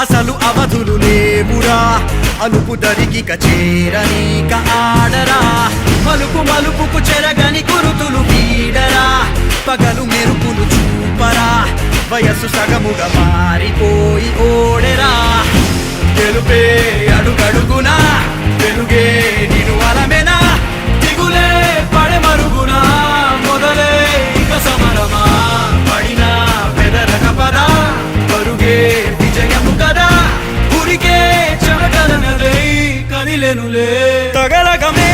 అసలు అవధులు లేవురా అలుపు దరిగిక చేరనీక ఆడరా మలుపు మలుపుకు చెరగని గురుతులు వీడరా పగలు మెరుపులు చూపరా వయస్సు సగముగా మారిపోయి ఓడెరా గెలుపే అడుగడుగునా వెలుగే నిను అలమెనా దిగులే పడమరుగునా మొదలే ఇక సమరమా పడినా పెదరక పదా పరుగే విజయము కదా ఉరికే చెమటలనలై కదిలెనులే తగలగమే